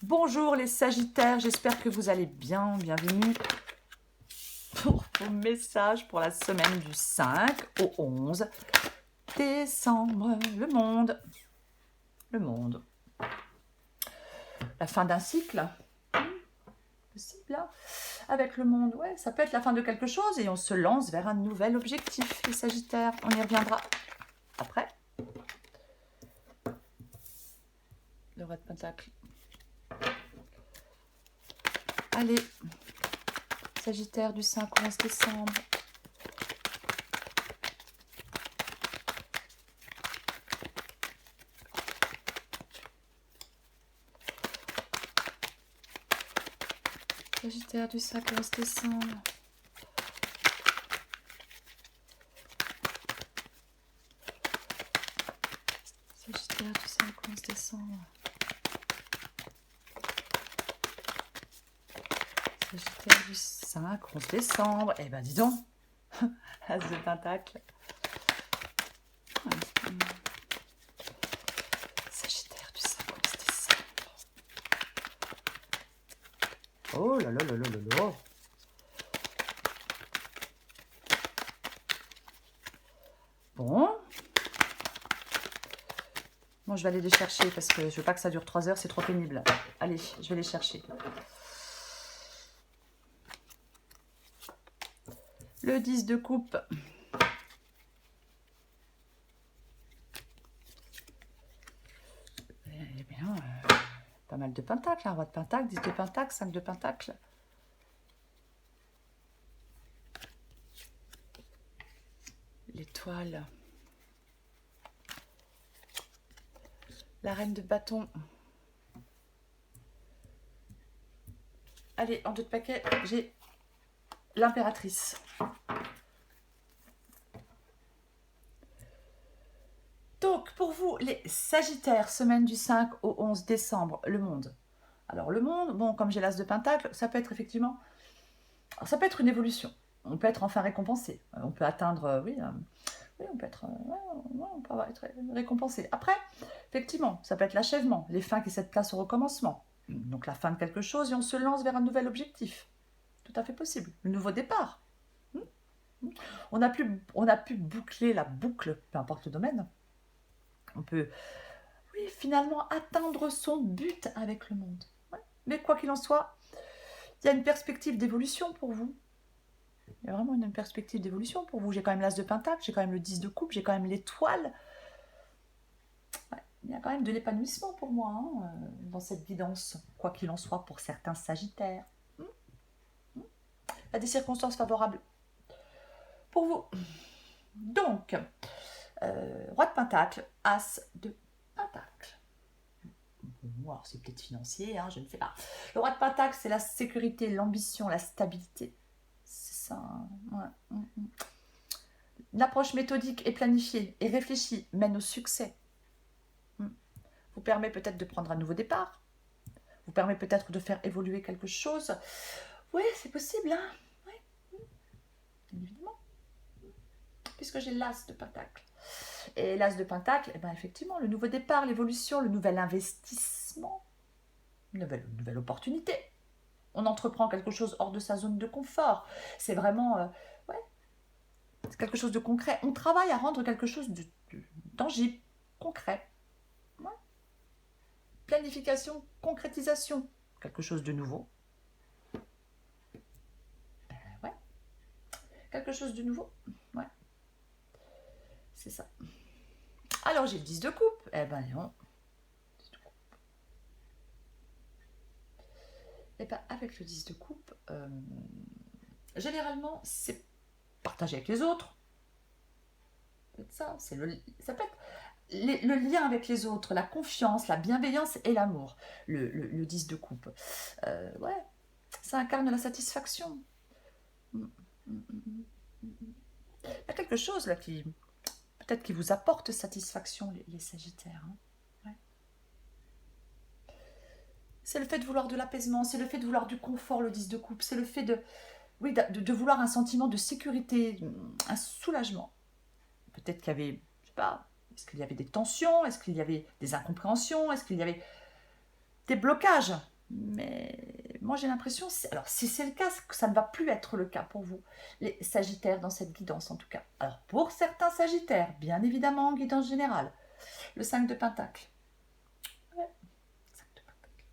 Bonjour les Sagittaires, j'espère que vous allez bien. Bienvenue pour vos messages pour la semaine du 5 au 11 décembre. Le monde. La fin d'un cycle, possible hein. Avec le monde, ouais, ça peut être la fin de quelque chose et on se lance vers un nouvel objectif, les Sagittaires. On y reviendra après. Le roi de Pentacle. Allez, Sagittaire du 5 au 11 décembre. Sagittaire du 5 au 11 décembre. Sagittaire du 5 au 11 décembre. Sagittaire du 5 au 11 décembre. Eh ben dis donc. As de Pentacle. Sagittaire du 5 au 11 décembre. Oh là là là là là là. Bon. Bon, je vais aller les chercher parce que je veux pas que ça dure 3 heures, c'est trop pénible. Allez, je vais les chercher. Le 10 de coupe. Eh bien, pas mal de pentacles, hein. Roi de pentacle, 10 de pentacle, 5 de pentacle. L'étoile. La reine de bâton. Allez, en 2 de paquet, j'ai l'impératrice. Donc, pour vous, les Sagittaires, semaine du 5 au 11 décembre, le monde. Alors, le monde, bon, comme j'ai l'as de pentacle, ça peut être effectivement... Alors, ça peut être une évolution. On peut être enfin récompensé. On peut atteindre, oui, on peut être, on peut être récompensé. Après, effectivement, ça peut être l'achèvement, les fins qui cèdent place au recommencement. Donc la fin de quelque chose et on se lance vers un nouvel objectif. Tout à fait possible. Le nouveau départ. On a pu boucler la boucle, peu importe le domaine. On peut, oui, finalement atteindre son but avec le monde. Ouais. Mais quoi qu'il en soit, il y a une perspective d'évolution pour vous. Il y a vraiment une perspective d'évolution pour vous. J'ai quand même l'as de pentacle, j'ai quand même le 10 de coupe, j'ai quand même l'étoile. Ouais, il y a quand même de l'épanouissement pour moi hein, dans cette guidance, quoi qu'il en soit pour certains Sagittaires. Il y a des circonstances favorables pour vous. Donc, roi de pentacle, as de pentacle. Bon, alors c'est peut-être financier, hein, je ne sais pas. Le roi de pentacle, c'est la sécurité, l'ambition, la stabilité. C'est ça. Hein. Ouais. Une approche méthodique et planifiée et réfléchie mène au succès. Vous permet peut-être de prendre un nouveau départ. Vous permet peut-être de faire évoluer quelque chose. Oui, c'est possible, hein. Oui. Bien évidemment. Puisque j'ai l'as de pentacle. Et l'as de pentacle, eh ben effectivement, le nouveau départ, l'évolution, le nouvel investissement, une nouvelle opportunité. On entreprend quelque chose hors de sa zone de confort. C'est vraiment, ouais, c'est quelque chose de concret. On travaille à rendre quelque chose de tangible, concret. Ouais. Planification, concrétisation, quelque chose de nouveau. Ouais. Quelque chose de nouveau. Ouais. C'est ça. Alors j'ai le 10 de coupe. Eh ben non. Et bien avec le 10 de coupe, généralement c'est partager avec les autres. Ça, ça peut être le lien avec les autres, la confiance, la bienveillance et l'amour. Le 10 de coupe. Ouais, ça incarne la satisfaction. Il y a quelque chose là qui peut-être qui vous apporte satisfaction, les Sagittaires. Hein. Ouais. C'est le fait de vouloir de l'apaisement, c'est le fait de vouloir du confort, le 10 de coupe, c'est le fait de vouloir un sentiment de sécurité, un soulagement. Peut-être qu'il y avait, je sais pas, est-ce qu'il y avait des tensions, est-ce qu'il y avait des incompréhensions, est-ce qu'il y avait des blocages Mais moi j'ai l'impression, alors si c'est le cas, ça ne va plus être le cas pour vous, les Sagittaires dans cette guidance en tout cas. Alors pour certains Sagittaires, bien évidemment en guidance générale, le 5 de Pentacle. Ouais, 5 de Pentacle.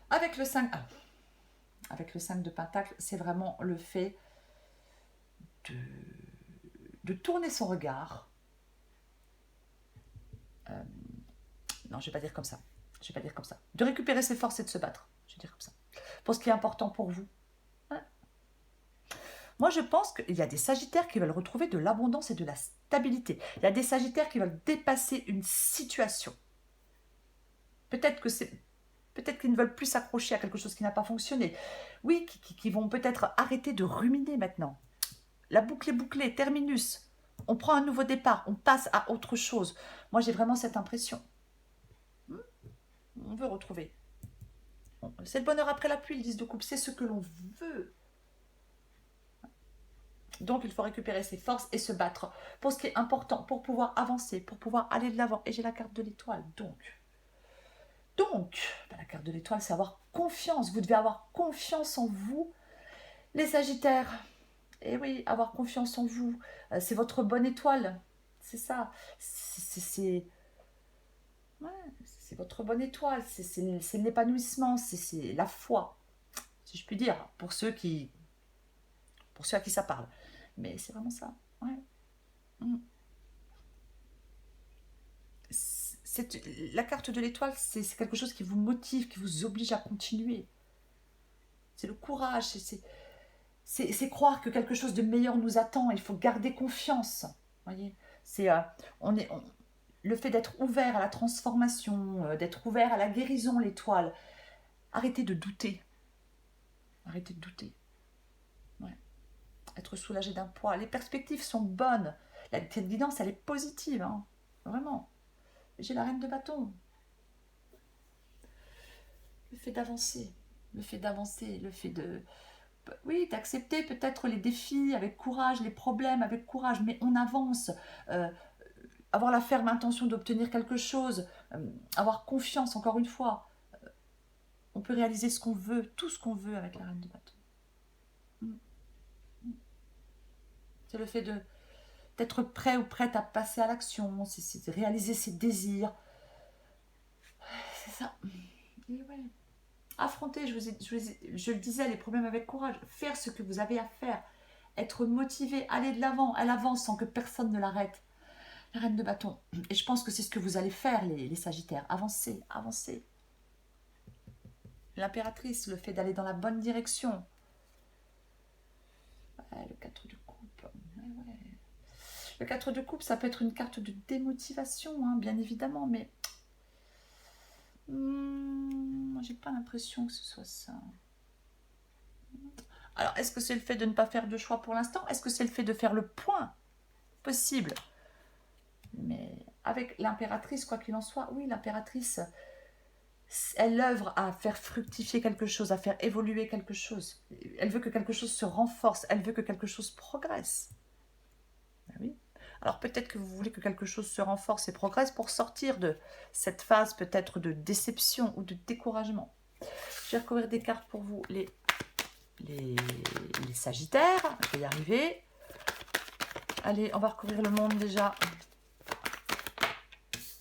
Avec le 5, avec le 5 de Pentacle, c'est vraiment le fait de, de tourner son regard. Non, je vais pas dire comme ça. Je vais pas dire comme ça. De récupérer ses forces et de se battre. Je vais dire comme ça. Pour ce qui est important pour vous. Ouais. Moi, je pense qu'il y a des Sagittaires qui veulent retrouver de l'abondance et de la stabilité. Il y a des Sagittaires qui veulent dépasser une situation. Peut-être que c'est... Peut-être qu'ils ne veulent plus s'accrocher à quelque chose qui n'a pas fonctionné. Oui, qui vont peut-être arrêter de ruminer maintenant. La boucle est bouclée, terminus. On prend un nouveau départ, on passe à autre chose. Moi, j'ai vraiment cette impression. On veut retrouver. C'est le bonheur après la pluie, le 10 de coupe. C'est ce que l'on veut. Donc, il faut récupérer ses forces et se battre pour ce qui est important, pour pouvoir avancer, pour pouvoir aller de l'avant. Et j'ai la carte de l'étoile. Donc, la carte de l'étoile, c'est avoir confiance. Vous devez avoir confiance en vous, les Sagittaires. Et oui, avoir confiance en vous. C'est votre bonne étoile. C'est ça. C'est votre bonne étoile. C'est l'épanouissement. C'est la foi, si je puis dire, pour ceux à qui ça parle. Mais c'est vraiment ça. Ouais. Mm. La carte de l'étoile, c'est quelque chose qui vous motive, qui vous oblige à continuer. C'est le courage, c'est croire que quelque chose de meilleur nous attend. Il faut garder confiance. Voyez, c'est le fait d'être ouvert à la transformation, d'être ouvert à la guérison, l'étoile. Arrêtez de douter. Arrêtez de douter. Ouais. Être soulagé d'un poids. Les perspectives sont bonnes. Cette guidance, elle est positive. Hein. Vraiment. J'ai la reine de bâton. Le fait d'avancer. Le fait d'avancer. Le fait de... Oui, d'accepter peut-être les défis avec courage, les problèmes avec courage, mais on avance. Euh, Avoir la ferme intention d'obtenir quelque chose, avoir confiance, encore une fois. On peut réaliser ce qu'on veut, tout ce qu'on veut avec la reine de bâton. C'est le fait d'être prêt ou prête à passer à l'action, c'est de réaliser ses désirs. C'est ça. Et ouais. Affronter, je le disais, les problèmes avec courage. Faire ce que vous avez à faire. Être motivé, aller de l'avant. Elle avance sans que personne ne l'arrête. La reine de bâton. Et je pense que c'est ce que vous allez faire, les Sagittaires. Avancer, avancer. L'impératrice, le fait d'aller dans la bonne direction. Ouais, le 4 de coupe. Ouais. Le 4 de coupe, ça peut être une carte de démotivation, hein, bien évidemment, mais j'ai pas l'impression que ce soit ça. Alors, est-ce que c'est le fait de ne pas faire de choix pour l'instant? Est-ce que c'est le fait de faire le point possible? Mais avec l'impératrice, quoi qu'il en soit, oui, l'impératrice, elle œuvre à faire fructifier quelque chose, à faire évoluer quelque chose. Elle veut que quelque chose se renforce, elle veut que quelque chose progresse. Ben oui. Alors peut-être que vous voulez que quelque chose se renforce et progresse pour sortir de cette phase peut-être de déception ou de découragement. Je vais recouvrir des cartes pour vous, les Sagittaires. Je vais y arriver. Allez, on va recouvrir le monde déjà.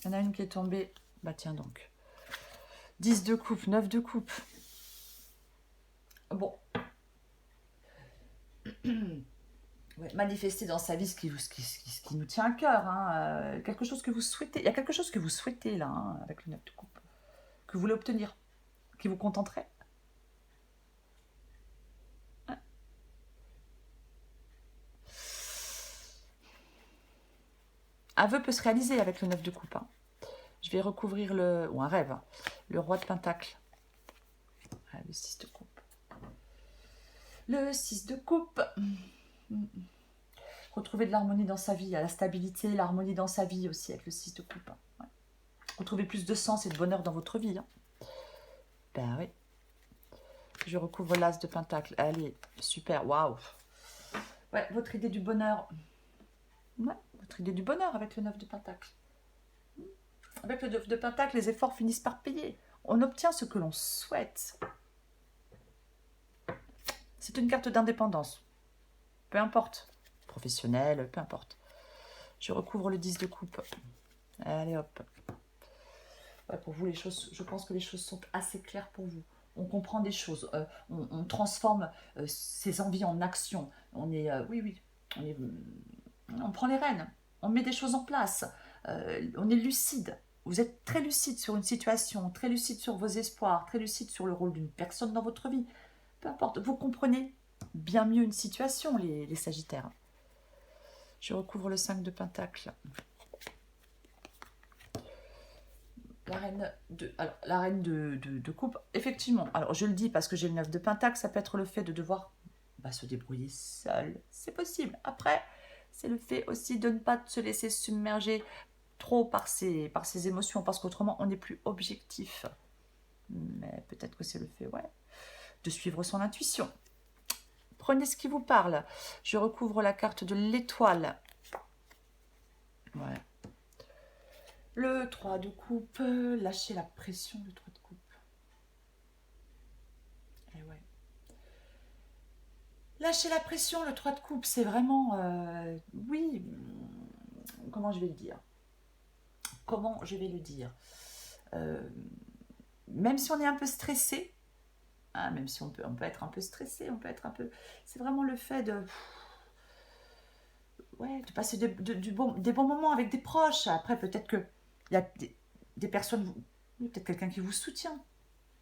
Il y en a une qui est tombée. Bah tiens donc. 10 de coupe, 9 de coupe. Bon. Ouais, manifester dans sa vie ce qui nous tient à cœur. Hein. Quelque chose que vous souhaitez. Il y a quelque chose que vous souhaitez là, hein, avec le 9 de coupe. Que vous voulez obtenir. Qui vous contenterait. Ouais. Un vœu peut se réaliser avec le 9 de coupe. Hein. Je vais recouvrir ou un rêve, hein, le roi de Pentacle. Ah, le 6 de coupe. Le 6 de coupe. Retrouver de l'harmonie dans sa vie, la stabilité, l'harmonie dans sa vie aussi avec le 6 de coupe. Hein. Ouais. Retrouver plus de sens et de bonheur dans votre vie. Hein. Ben oui. Je recouvre l'as de Pentacle. Allez, super, waouh. Ouais, votre idée du bonheur. Ouais, votre idée du bonheur avec le 9 de Pentacle. Avec le 9 de Pentacle, les efforts finissent par payer. On obtient ce que l'on souhaite. C'est une carte d'indépendance. Peu importe. Professionnelle, peu importe. Je recouvre le 10 de coupe. Allez hop. Ouais, pour vous, les choses, je pense que les choses sont assez claires pour vous. On comprend des choses. On transforme ses envies en action. On est, oui, on prend les rênes. On met des choses en place. On est lucide. Vous êtes très lucide sur une situation, très lucide sur vos espoirs, très lucide sur le rôle d'une personne dans votre vie. Peu importe, vous comprenez bien mieux une situation, les Sagittaires. Je recouvre le 5 de Pentacle. La reine de coupe, effectivement, alors je le dis parce que j'ai le 9 de Pentacle, ça peut être le fait de devoir se débrouiller seul, c'est possible. Après, c'est le fait aussi de ne pas se laisser submerger trop par ses émotions, parce qu'autrement, on n'est plus objectif. Mais peut-être que c'est le fait, de suivre son intuition. Prenez ce qui vous parle. Je recouvre la carte de l'étoile. Voilà. Le 3 de coupe, lâchez la pression du 3 de coupe. Et ouais. Lâchez la pression, le 3 de coupe, c'est vraiment... oui, comment je vais le dire même si on est un peu stressé, hein, même si on peut être un peu stressé, on peut être un peu... C'est vraiment le fait de passer des bons moments avec des proches. Après, peut-être qu'il y a des personnes, peut-être quelqu'un qui vous soutient,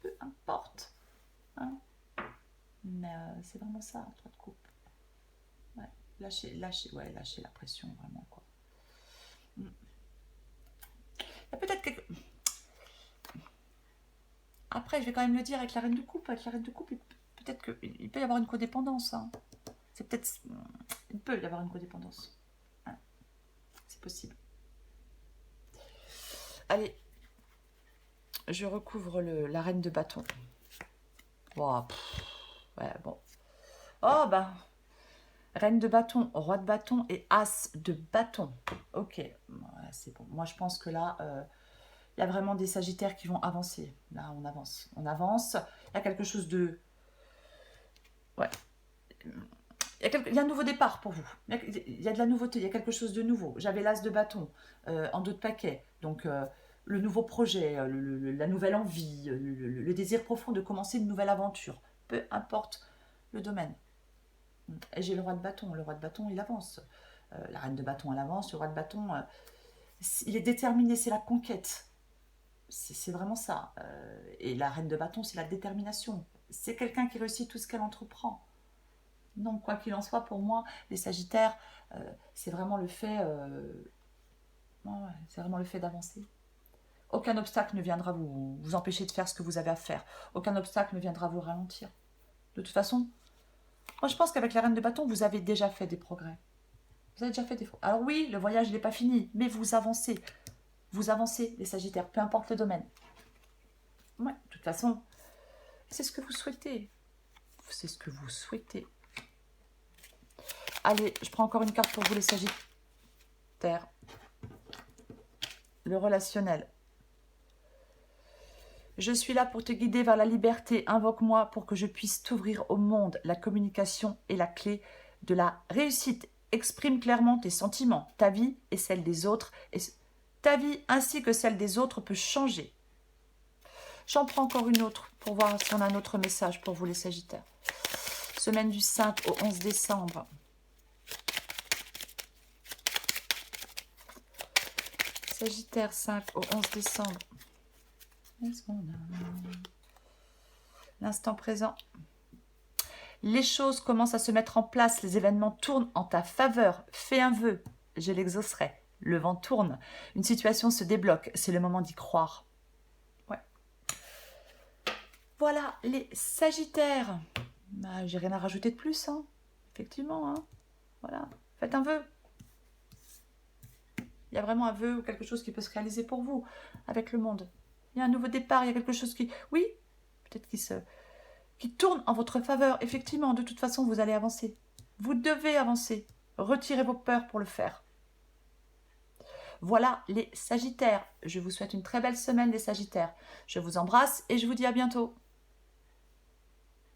peu importe. Hein. Mais c'est vraiment ça, 3 de coupe. Ouais. Lâchez la pression, vraiment, quoi. Il y a peut-être quelque... Après, je vais quand même le dire avec la reine de coupe. Avec la reine de coupe, peut-être qu'il peut y avoir une codépendance. Hein. Il peut y avoir une codépendance. Hein. C'est possible. Allez, je recouvre la reine de bâton. Wow, bon. Oh, reine de bâton, roi de bâton et as de bâton. Ok, c'est bon. Moi, je pense que là, il y a vraiment des sagittaires qui vont avancer. Là, on avance. On avance. Il y a quelque chose de... Ouais. Il y a un nouveau départ pour vous. Il y a de la nouveauté, il y a quelque chose de nouveau. J'avais l'as de bâton en dos de paquet. Donc, le nouveau projet, la nouvelle envie, le désir profond de commencer une nouvelle aventure. Peu importe le domaine. Et j'ai le roi de bâton. Le roi de bâton, il avance. La reine de bâton, elle avance. Le roi de bâton, il est déterminé, c'est la conquête. C'est vraiment ça. Et la reine de bâton, c'est la détermination. C'est quelqu'un qui réussit tout ce qu'elle entreprend. Donc, quoi qu'il en soit, pour moi, les Sagittaires, c'est vraiment le fait, c'est vraiment le fait d'avancer. Aucun obstacle ne viendra vous empêcher de faire ce que vous avez à faire. Aucun obstacle ne viendra vous ralentir. De toute façon, moi je pense qu'avec la reine de bâton, vous avez déjà fait des progrès. Vous avez déjà fait des progrès. Alors oui, le voyage n'est pas fini, mais vous avancez. Vous avancez, les Sagittaires, peu importe le domaine. Ouais, de toute façon, c'est ce que vous souhaitez. C'est ce que vous souhaitez. Allez, je prends encore une carte pour vous, les Sagittaires. Le relationnel. Je suis là pour te guider vers la liberté. Invoque-moi pour que je puisse t'ouvrir au monde. La communication est la clé de la réussite. Exprime clairement tes sentiments. Ta vie et celle des autres. Et ta vie ainsi que celle des autres peut changer. J'en prends encore une autre pour voir si on a un autre message pour vous, les Sagittaires. Semaine du 5 au 11 décembre. Sagittaire 5 au 11 décembre. Qu'est-ce qu'on a? L'instant présent. Les choses commencent à se mettre en place. Les événements tournent en ta faveur. Fais un vœu. Je l'exaucerai. Le vent tourne. Une situation se débloque. C'est le moment d'y croire. Ouais. Voilà les Sagittaires. J'ai rien à rajouter de plus. Hein. Effectivement. Hein. Voilà. Faites un vœu. Il y a vraiment un vœu ou quelque chose qui peut se réaliser pour vous avec le monde. Il y a un nouveau départ, il y a quelque chose qui... Oui, peut-être qui tourne en votre faveur. Effectivement, de toute façon, vous allez avancer. Vous devez avancer. Retirez vos peurs pour le faire. Voilà les Sagittaires. Je vous souhaite une très belle semaine les Sagittaires. Je vous embrasse et je vous dis à bientôt.